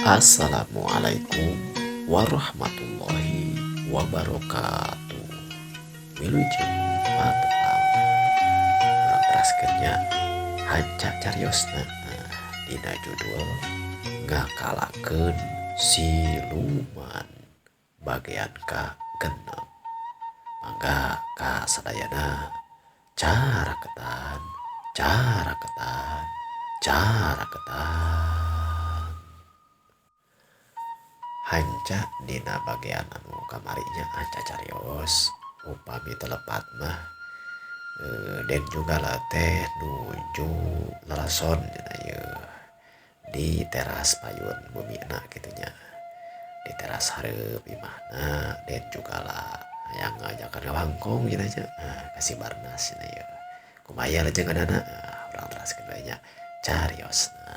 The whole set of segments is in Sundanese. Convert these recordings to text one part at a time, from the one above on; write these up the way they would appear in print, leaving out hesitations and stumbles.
Assalamualaikum warahmatullahi wabarakatuh. Wilujeng matepang urang teraskeunnya hanca cariosna dina judul ngakalakeun siluman bagian ka genep. Mangga ka sadayana caraketan hanca dina bagian anu kamarinya hanca carios upami telepat mah dan juga lah teh nuju lalason ya di teras payun bumina gitunya di teras hareup imahna dan juga lah yang ngajakan wangkong gitu aja kasih barnas ya kumaya lah jeung adana urang teraskeun we nya cariosna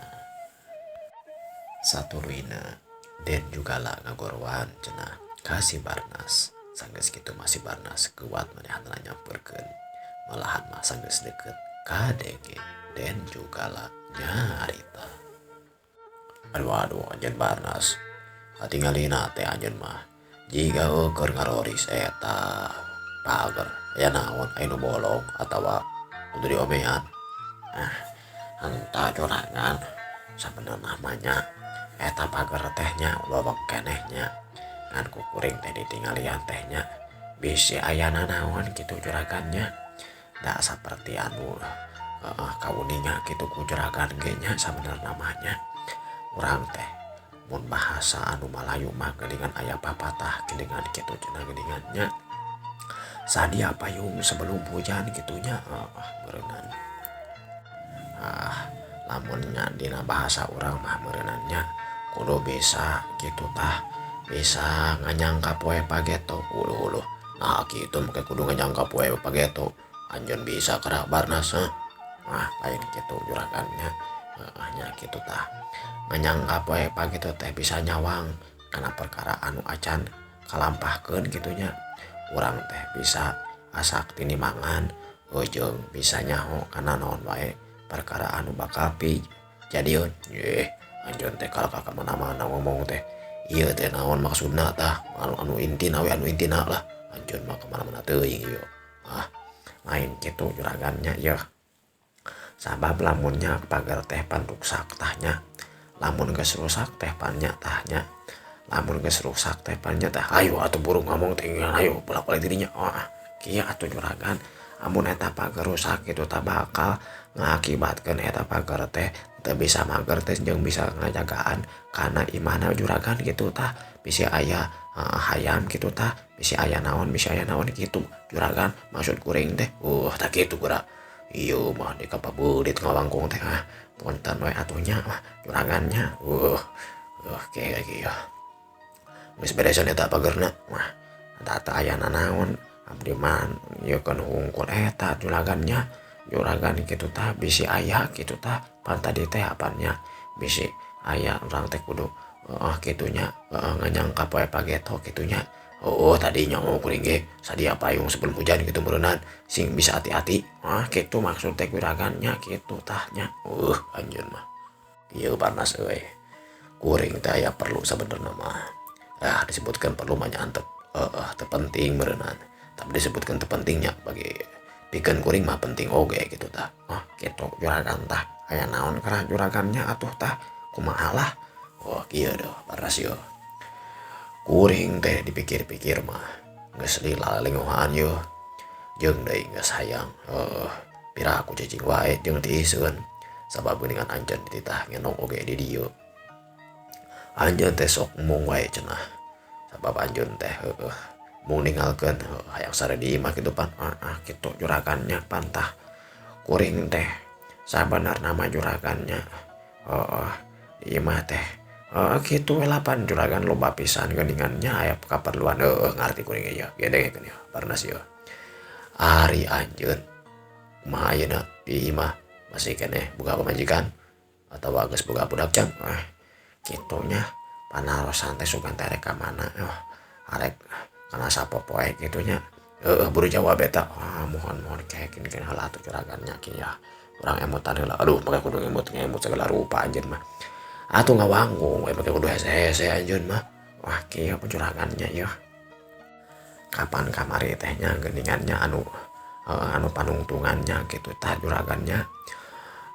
satuluina dan juga lah ngagorwan cenah kasih barnas sanggeus kitu masih barnas kuat manehanna nyamperkeun malahan mah sanggeus deket kadege dan juga lah nyarita aduh anjeun barnas katingalina teh anjeun mah jiga keur ngaroris eta pager aya naon aya nu bolong atawa kudu diomean henteu jorangan sabenerna namanya eta pager tehnya lobok kenehnya ngan kukuring teh ditinggalian tehnya bisi aya naon kitu juragannya da saperti anu kauninga kitu ku juragan ge nya sabenerna namanya urang teh mun bahasa anu Malayu mah geuningan aya papatah geuningan kitu cenah geuningannya sadia payung sebelum hujan gitunya berenang lamunnya dina bahasa urang mah berenangnya kudu bisa gitu tah bisa nganyangka poe pageto uluh nah gitu make kudu nganyangka poe pageto anjeun bisa kera barnas lain gitu juragannya nya gitu tah nganyangka poe pageto teh bisa nyawang kana perkara anu acan kalampahkeun gitunya urang teh bisa asak tinimangan ujung bisa nyaho kana naon wae perkara anu bakal jadiun anjeun teh kalau kakak mana-mana ngomong teh ieu teh naon maksudna tah anu intina we anu intina lah anjeun mah kemana-mana teuing ieu lain kitu juragannya ya sabab lamunnya pagar teh pan ruksak tahnya lamun geus rusak teh pannya tahnya lamun geus rusak teh pannya tah ayo atuh buru ngomong teh ayo bolak-balik dirinya kieu atuh juragan amun eta pagar rusak kitu tah bakal ngakibatkeun eta pagar teh teu bisa mager teh jeung bisa ngajagaan kana imahna juragan gitu tah bisi aya hayam gitu tah bisi aya naon gitu juragan maksud kuring teh tak kitu geura ieu mah di kapabeulit ngawangkung teh punten we atunya juragannya kayak kieu geus beresan eta pagerna mah eta aya naon abdi mah ieu kan hungkul eta juragannya juragan kitu tah bisi aya kitu tah pan tadi teh apanya bisi aya urang teh kudu kitunya nganyangka poe pageto kitunya tadinya mau kuring ge sadia payung sebelum hujan gitu berenang sing bisa hati-hati kitu maksud teh juragannya kitu tahnya anjeun mah ieu barnas euy kuring teh aya perlu sabenerna mah disebutkan perlu mah nya antep terpenting berenang tapi disebutkan terpentingnya bagi pikeun kuring mah penting oge gitu tah kitu juragan tah aya naon kana juragannya atuh tah kumaha lah kieu doh barnas ieu kuring teh dipikir-pikir mah geus lila lengohan yeuh jeung deui geus hayang pira aku cacing wae jeung tiiseun sabab geuningan anjeun dititah ngenong oge di dieu anjeun teh sok mung wae cenah sabab anjeun teh mung ninggalkeun hayang sare di imah kitu pan kitu juragannya pantah kuring teh sabenerna mah juragannya di imah teh kitu we lapan juragan loba pisan geuningannya aya kaperluan ngarti kuring ieu gedengekeun ieu barnas ieu ari anjeun kumaha ayeuna di imah masih keneh boga pamajikan atawa geus boga budak cang kitunya panarosan teh sugan teh rek ka mana arek kana sapopoe gitunya buru jawab eta mohon kayakin heula atuh juragannya kieu urang emotan heula aduh pake kudu ngemut segala rupa anjeun mah atuh ngawanggung we make kudu hese-hese anjeun mah. Wah kieu juragannya ya. Kapan kamari tehnya geningannya anu panungtungannya gitu tah juragannya.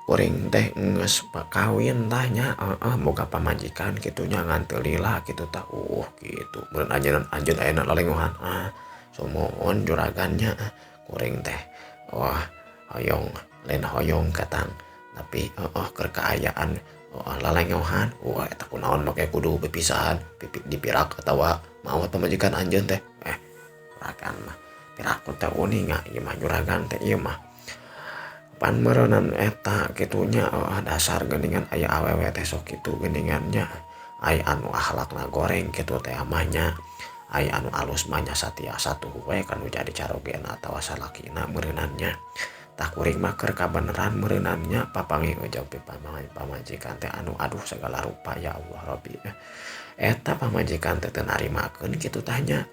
Kuring teh geus kawin tahnya boga pamajikan kitunya ngan teu lila kitu tah kitu mun anjeun ayeuna lalengohan sumuhun juragannya kuring teh wah hoyong lain hoyong katang tapi keur kaayaan lalengohan eta kunaon make kudu bepisahan dipirak atawa maot pamajikan anjeun teh juragan mah pirak teh uning ieu mah juragan teh ieu mah pan meureunan eta kitunya dasar geuningan aya awewe teh sok kitu geuningannya aya anu akhlakna goreng kitu teh amanya aya anu alus mah nya satiasa tuh we kanu jadi carogena atawa salakina meureunnannya tah kuring mah keur kabeneran meureunnannya papanggih ujang pamajikan teh anu aduh segala rupa ya Allah Rabbi eta pamajikan teh teu narimakeun kitu tanya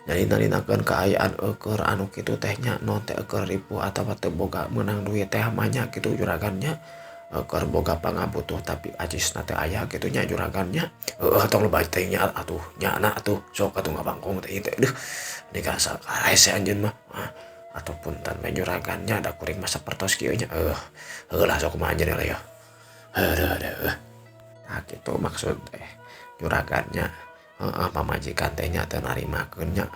nalinakeun kaayaan keur anu kitu tehnya non teh keur ripu atawa teu boga meunang duit teh manya kitu juragannya keur boga pangabutuh tapi ajisna teh aya kitu nya juragannya tong loba teh nya atuh nyana atuh sok atuh ngabangkong teh teh dikasa karese anjeun mah ataupun tan juragannya ada kuring mah sapertos kieu nya heulah sok mah anjeun ya nah kitu maksud teh juragannya pamajikan tehnya teu narimakeunnya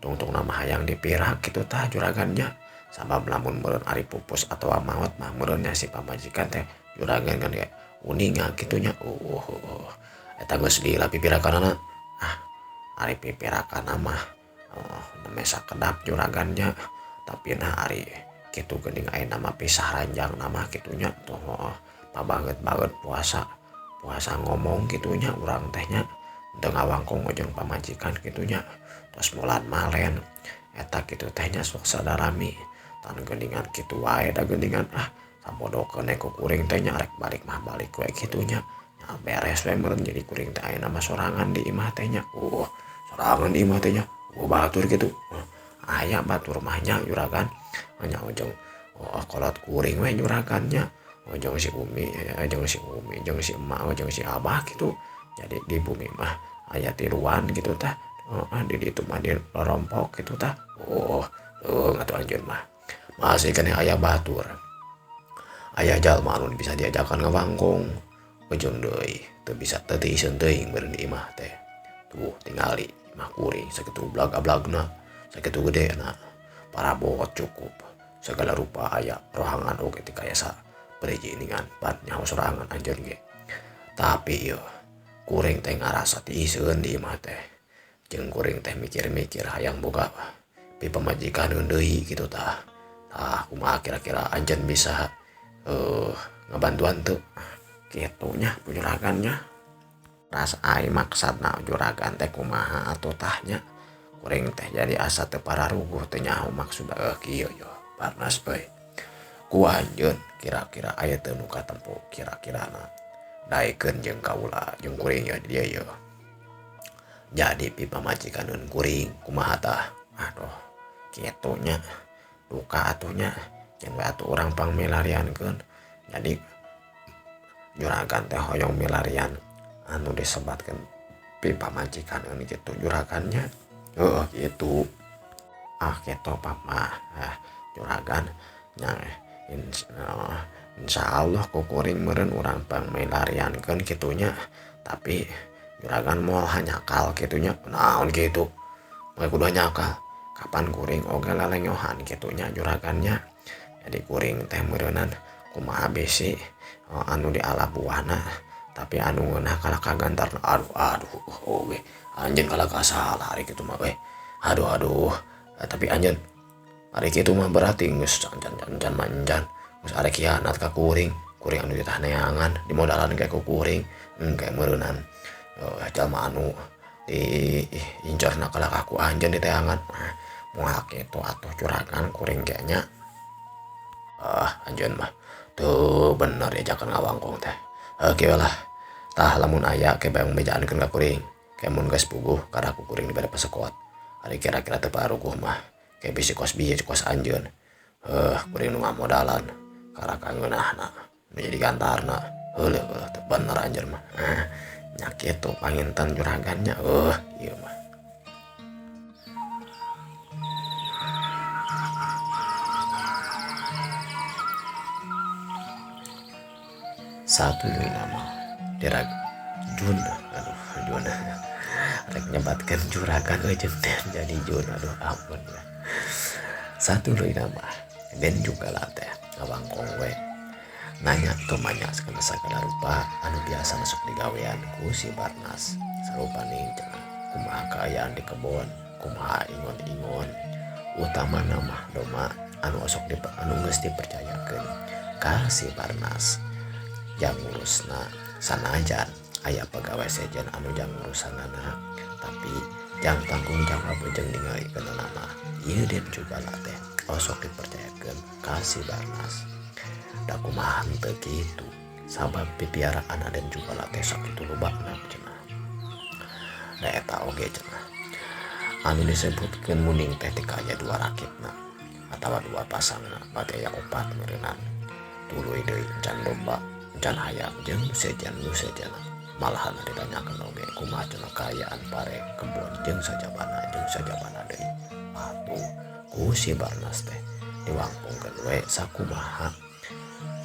tungtung nama hayang dipirak kitu tah juragannya sabab lamun meureun ari pupus atawa maot mah meureunnya si pamajikan teh juragan kan kayak uninga kitunya eta geus lila pipirakanana ari pipirakanna mah neme sakedap juragannya tapi nah ari kitu geuning aya nama pisah ranjang nama kitunya tuh pabanget-banget puasa ngomong kitunya urang tehnya teu ngawangkung jeung pamajikan kitunya tos mulan malen eta kitu tehnya sok sadarami tan geuningan kitu wae da geuningan sabodokeun ku kuring teh nya rek balik mah balik we kitunya nya beres we meureun jadi kuring teh aya nama sorangan di imah teh nya sorangan di imah teh nya batur kitu aya batur mah nya juragan nya ujung kolot kuring we juragannya jeung si Umi jeung si emak jeung si abah gitu jadi di bumi mah aya tiluan gitu tah di ditu mah di lorompok gitu tah ngatu anjeun mah masih kene aya batur aya jalma anu bisa diajakan ngawangkung ujung deui teu bisa teu teuing teuing meureun di imah teh tuh tingali imah kuring sakitu blag-ablagna sakitu gedena parabot cukup segala rupa aya rohangan oge ti kayasa berejiningan pan nyaho sorangan anjeun ge tapi ieu kuring teh ngarasa tiiseun di imah teh jeung kuring teh mikir-mikir hayang boga pipamajikan deui kitu tah kumaha kira-kira anjeun bisa ngabantuan teu kitu nya juragannya ras ai maksudna juragan teh kumaha atuh tahnya kuring teh jadi asa teu pararuguh teu nyaho maksud kieu yo parnas euy ku anjeun kira-kira aya teu nu katempo kira-kirana daekeun jeung kaula jeung kuring ya dia ye jadi pipamajikaneun kuring kumaha tah aduh kitu nya duka atuhnya cenah we atuh urang pangmilariankeun jadi juragan teh hoyong milarian anu disebatkeun pipamajikaneun kitu juragannya kitu kitu papa juragan nya insyaallah ku kuring meureun urang pangmilariankeun kitunya tapi juragan moal hanyakal kitunya naon kitu moal kudu hanyakal kapan kuring oge lalengohan kitunya juragannya jadi kuring teh meureunan kumaha bisi anu di ala buahna tapi anu ngeunah kala kagantarna aduh oge anjeun kala kasalah ari kitu mah we aduh tapi anjeun ari kitu mah berarti geus jangan manjan geus arek khianat ka kuring anu ditah neangan dimodalan kayak ku kuring engke meureunan jalma anu di incarna kala aku anjeun di teangan moal kitu atuh juragan kuring ge nya anjeun mah tuh bener ya jangan ngawangkong teh kieu lah tah lamun aya ke bayang bejaankeun ka kuring ke mun geus puguh kada ku kuring dibere pasekot ari kira-kira teu paruguh mah ke bisi kos bieu kos anjeun kuring nu ngamodalan karakan ngeunahna menjadi gantarna Heuleuh teu bener anjir mah. Nya kitu panginten juragannya. Ieu mah. Satu deui nama dirag Jun. Aduh, Jun. Rek nyebatkeun juragan jeung teh jadi Jun. Aduh ampun. Satu deui nama dan juga lah teh ngawangkong we. Nanya tumanya sakala rupa anu biasa masuk di gawean ku si Barnas. Sarupa ning cenah kumaha kaayaan di kebon, kumaha ingon-ingon. Utama nama doma anu anu geus dipercayakeun ka si Barnas. Jang ngurusna sanajan aya pegawai sejen anu jang ngurusanana, tapi jang tanggung jawab jeung ningalikeun nama ieu den juga lah teh osok dipercayakeun ka si Barnas. Da kumaha teu kitu sabab pipiaraan dan juga lah teh sakitu lobana cenah. Da eta oge cenah anu disebutkeun muning teh tika aya dua rakitna atawa dua pasangna bade aya opat meureunnan. Tuluy deui can domba can hayam jeung sejan nu sejana malahan ditanyakeun oge kumaha cenah kaayaan pare kebon jeung sajabana deui. Atuh ku si Barnas teh diwangpungkeun we sakumaha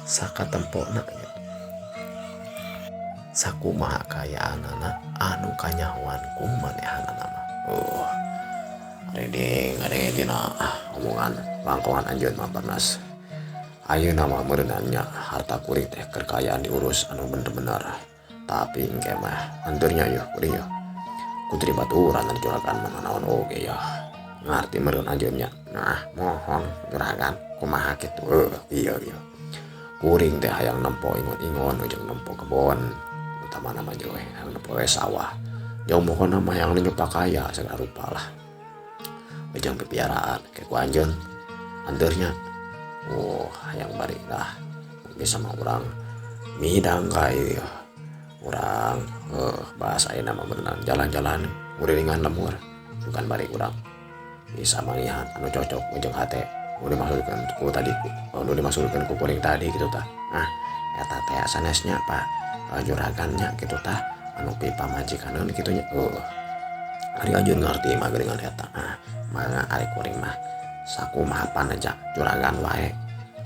sakatempona nya. Sakumaha kaayaanana anu kanyahoan ku manehanana mah. Ada dina omongan bangkongan anjeun mah Barnas. Ayeuna mah meureunannya harta kuring teh kekayaan diurus anu bener-bener. Tapi engke mah anteurnya yeuh kuring yeuh. Kudu dibaturan ari juragan mah naon oge ya. Ngarti meureun anjeunnya. Nah, mohon juragan kumaha kitu. Iya. Kuring teh hayang nempo ingon-ingon jeung nempo kebon. Utamana mah jeung hayang nempo sawah. Jeung mohonna mah hayang nyuplak kaya segala rupa lah. Jeung pipiaraan ke ku anjeun anteurnya. Hayang bari dah bisa mah urang midang ka ieu urang bahasa ayeuna mah beunang jalan-jalan ngurilingan lemur bukan bari urang bisa malihat anu cocok jeung hate nu dimaksudkeun ku kuring tadi gitu tah. Eta teh sanesnya Pak juragannya gitu tah anu pipa majikaneun kitu nya. Ari anjeun ngarti mah geuningan eta. Mangga ari kuring mah sakumaha paneja juragan wae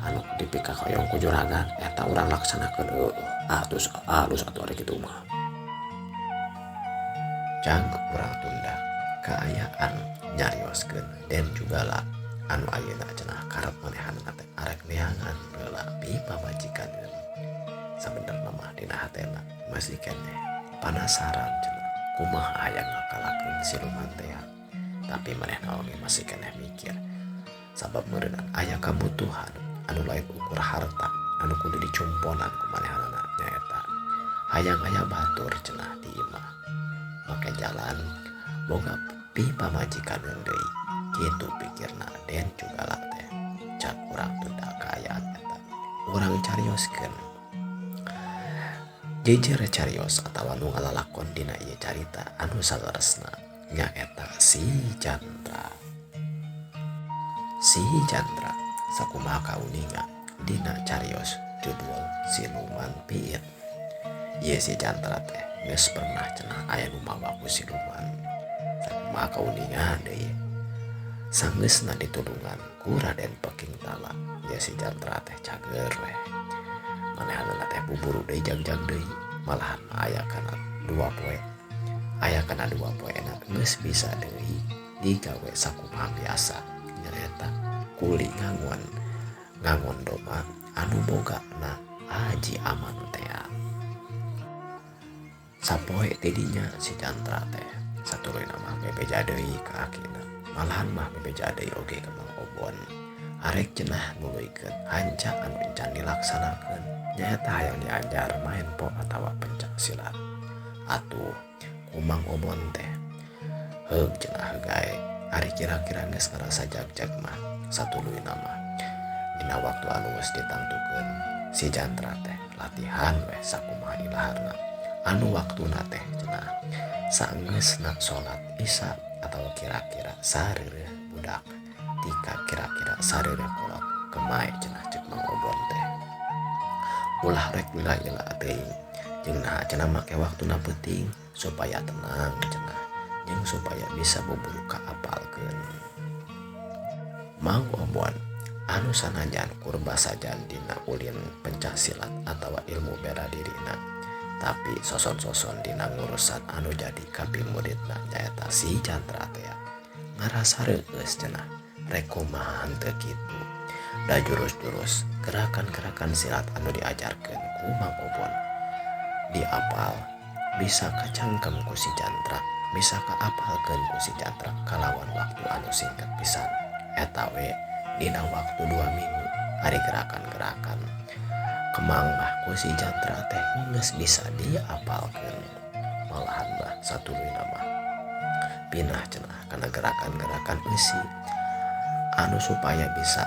anu dipika koyong ku juragan eta urang laksanakeun. Alus atuh ari kitu mah. Jang urang tunda kaayaan nyarioskeun dan juga lah anu ayeuna cenah karep manehanna teh arek neangan heula pipa majikaneun. Sabenerna mah dina hatena masih keneh panasaran cenah kumaha hayang ngakalakeun siluman teh. Tapi manehna oge masih keneh mikir sabab meureunnan aya kabutuhan anu lain ukur harta anu kudu dicumponan ku manehanna nyaeta hayang aya batur cenah di imah make jalan boga pipa majikaneun deui kitu pikirna den juga lah teh cak urang tunda kaayaan eta urang carioskeun jejer carios atawa nu ngalalakon dina ieu carita anu saleresna nyaeta si Chandra sakumaha kauningan dina carios judul Siluman Piit. Ieu si Chandra teh geus pernah cenah aya nu mawa ku siluman. Sakumaha kauningan deui sanggeusna ditulungan ku Raden Peking Tala. Ieu si Chandra teh cager we. Manehanna teh buburu deui jagjag deui malahan aya kana 2 poe. Aya kana 2 poena geus bisa deui digawe sakumaha biasa. Nyareta kuli ngangon doma anu bogana Haji Aman teh. Sapoe tidinya si Chandra teh satuluy nama bebeja deui ka akina. Malahan mah bebeja deui oge ka Mang Obon. Arek cenah nuluykeun hanca anu encan dilaksanakeun. Nyaeta hayang diajar main po atawa pencak silat. Atuh ku Mang Obon teh heug cenah gae ari kira-kira geus ngarasa jag-jag mah satuluy nama dina waktu anu geus ditangtukeun si Chandra teh latihan we sakumaha ilaharna anu waktuna teh cenah saenggeusna salat Isya atau kira-kira sareureuh budak tika kira-kira sareureuh kolot kemae cenah ceuk Mang Obon teh ulah rek lila teuing jeung nah cenah make waktuna penting supaya tenang cenah jeung supaya bisa buru kaapalkeun. Mang Obon anu sanajan kurba sajan dina ulin pencak silat atawa ilmu bela dirina, tapi soson-soson dina ngurusan anu jadi kapil muridna nyaeta si Jantra teh ngarasa reueus cenah rek kumaha teu kitu. Da jurus-jurus gerakan-gerakan silat anu diajarkeun ku Mang Obon diapal bisa kacangkem ku si Jantra, bisa kaapalkeun ku si Jantra kalawan waktu anu singkat pisan eta we dina waktu 2 minggu hari gerakan-gerakan kemang mah ku si Jantra teh geus bisa diapalkeun. Malahan mah satuluyna mah pinah cenah kana gerakan-gerakan eusi anu supaya bisa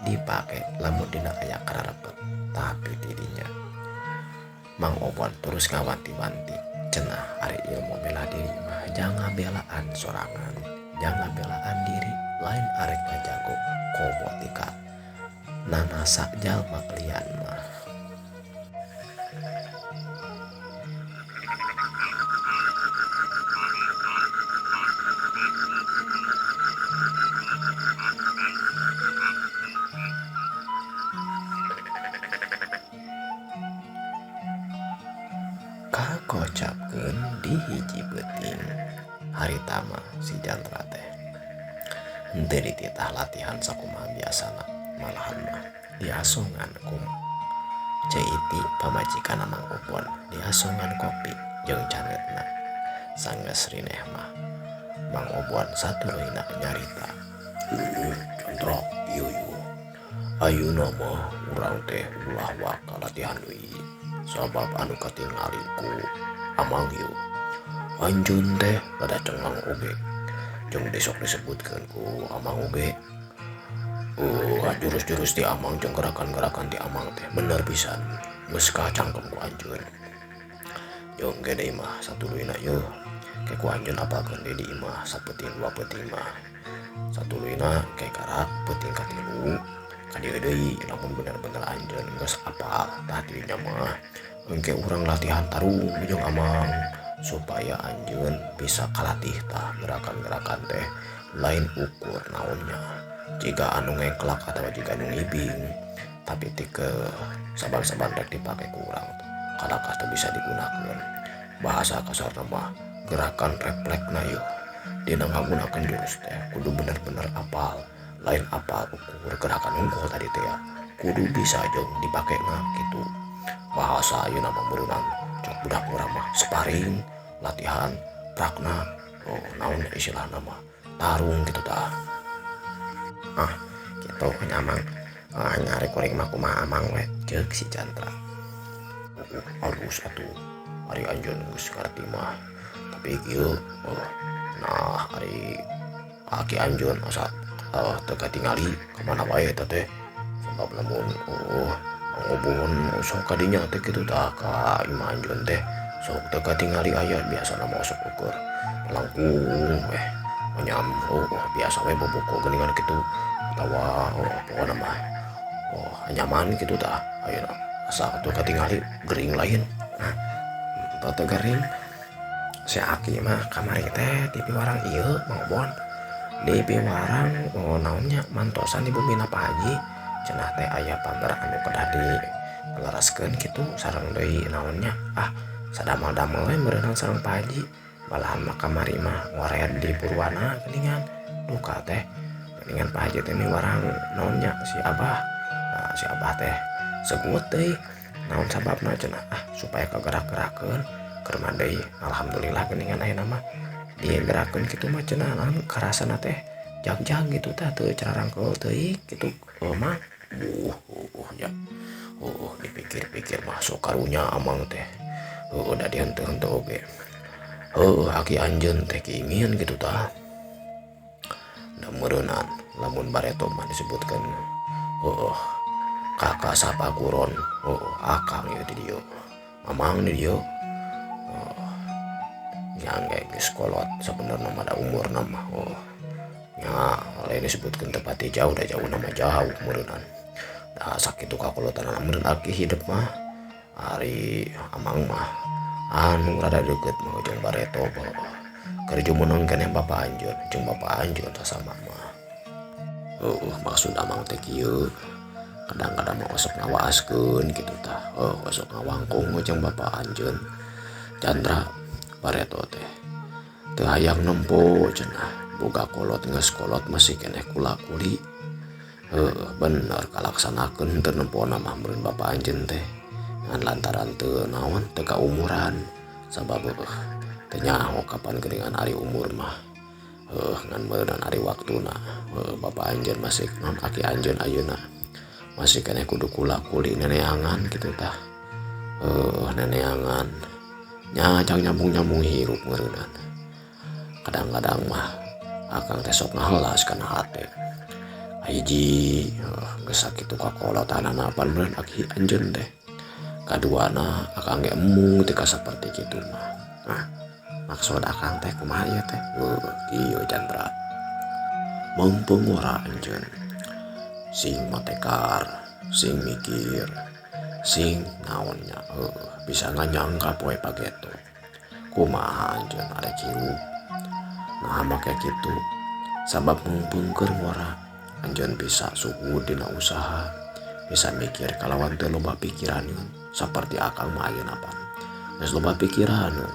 dipake lamun dina aya kararepet. Tapi didinya Mang Obon terus ngawanti-wanti cenah ari ilmu bela diri mah jangan belaan sorangan, jangan belaan diri lain arek ngajago komotika nanasa jalma lian mah. Kakocapkeun di hiji beuting harita mah si Jantra teh henteu dititah latihan sakumaha biasana, malahan mah diasongan ku Ceiti pamajikanna Mang Obon, diasongan kopi jeung caneutna. Sanggeus rineh mah Mang Obon satuluyna nyarita, Jantra ieu ayeuna mah urang teh ulah waka latihan deui sabab anu katingali ku amang ieu anjeun teh rada cengang oge jeung besok disebutkeun ku amang oge. Jurus-jurus di amang jeung gerakan-gerakan di amang teh bener pisan geus kacangkem ku anjeun. Jeung gede mah satuluyna yeuh ke ku anjeun apalkeun di imah sapeuting 2 peuting mah. Satuluyna ke karak peuting katilu kadieu deui lamun bener-bener anjeun geus apal tah dinya mah engke urang latihan tarung jeung amang supaya anjeun bisa kalatih tah gerakan-gerakan teh lain ukur naonnya jika anu ngeklak atau jika anu ngibing, tapi tike saban-saban rek dipake ku urang kalakas teu bisa digunakeun. Bahasa kasarna mah gerakan refleksna yeuh dina ngagunakeun jurus teh kudu bener-bener apal, lain apal ukur gerakan unggul tadi teh ya kudu bisa jeung dipakena kitu. Bahasa ayeuna mah beunang cok budak urang mah sparring latihan prakna naon istilahna mah tarung gitu tah. Gitu nyamang nyari kuring mah kumaha amang we ceuk si Jantra. Alus atuh ari anjeun geus ngarti mah tapi kieu nah ari aki anjeun asa teu katingali ka mana wae eta teh sabab lamun Mang Obon sok kadinya teh kitu tah ka imah anjeun teh sok teu katingali aya biasana mah sok ukur langkung weh nyam biasa we bobogo geuningan kitu atawa pokona mah nyaman kitu tah ayeuna asa teu katingali gering lain. Teu gering si aki mah kamari teh di piwarang ieu Mang Obon di piwarang naonnya mantosan ibu bina Pak Haji cenah teh aya pagar anu kedah dilaraskeun kitu sareng deui naonnya sadamel-damel we meureunang sareng Pak Haji malahan mah kamari mah ngoret di Purwana geuningan duka teh geuningan Pak Haji teh miwarang naonnya si Abah. Si Abah teh segut deui naon sababna cenah supaya kagerak-gerakeun keur mah deui alhamdulillah geuningan ayeuna mah digerakeun kitu mah cenah naon karasana teh jag-jag gitu tah teu cararangkeul teuing kitu mah ya dipikir-pikir mah sok karunya amang teh udah dihenteu-henteu oge aki anjeun teh kiingin gitu tah da meureunnan lamun bareto mah disebutkeun kakak sapaguron akang ieu di dieu mamang di dieu yang geus kolot sabenerna mah da umurna mah nya lain disebutkeun tepati jauh da jauh nama jauh meureunnan da sakitu kakolotan meureun aki hidup mah Ari amang mah anu rada deket mah jeung bareto kerja meneng kene bapak anjeun jeung bapak anjeun sama mah maksud amang teh kieu kadang-kadang mah osok ngawaaskeun kitu tah osok ngawangkung jeung bapak anjeun Chandra bareto teh teu hayang nempo cenah boga kolot geus kolot masih keneh kula-kuli bener kalaksanakeun teu nempona mah meureun bapak anjeun teh ngan lantaran teu naon teu kaumuran sabab teu nyaho kapan geuningan ari umur mah ngan meunaan ari waktuna bapak anjeun masih non aki anjeun ayeuna masih keneh kudu kula-kuli neneangan kitu tah neneangan nyajang nyambung-nyambung hirup meureunan kadang-kadang mah akang teh sok ngahelas kana hate hiji geus sakitu kakolotanana pan meureun aki anjeun teh kaduana akang ge emu teu ka saperti kitu mah nah maksud akang teh kumaha ieu teh kieu Chandra mumpung ora anjeun sing matekar sing mikir sing naonnya bisa nganyangka poe pageto kumaha anjeun arek hirup nah make kitu sabab mumpung keur ngora anjeun bisa suhu dina usaha bisa mikir kalawan teu loba pikiraneun saperti akang mah ayeuna pan geus loba pikiraneun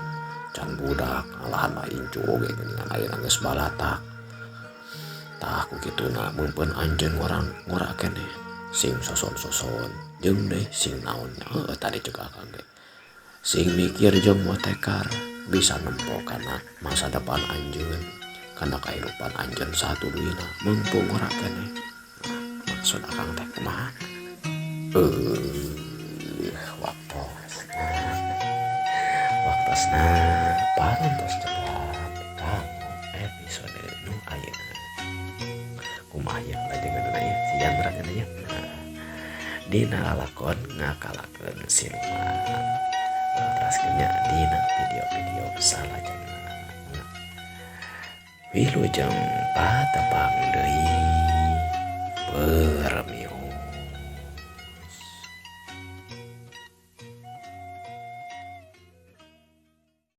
can budak ngalahan mah incu oge geuningan ayeuna geus balatak tah ku kituna mumpun anjeun ngora keneh sing soson-soson jeung deui sing naonnya tadi juga akang ge sing mikir jeung motekar bisa nempo kana masa depan anjeun kana kahirupan anjeun satuluina mumpung ora keneh maksud akang teh kumaha waktosna parantos cepat kamu episode nu ayeuna kumaha ya lajengeun aya si Chandra kana ya dina lakon ngakalakeun siluman teraskeunnya dina video-video salajengna wilujeng patepang deui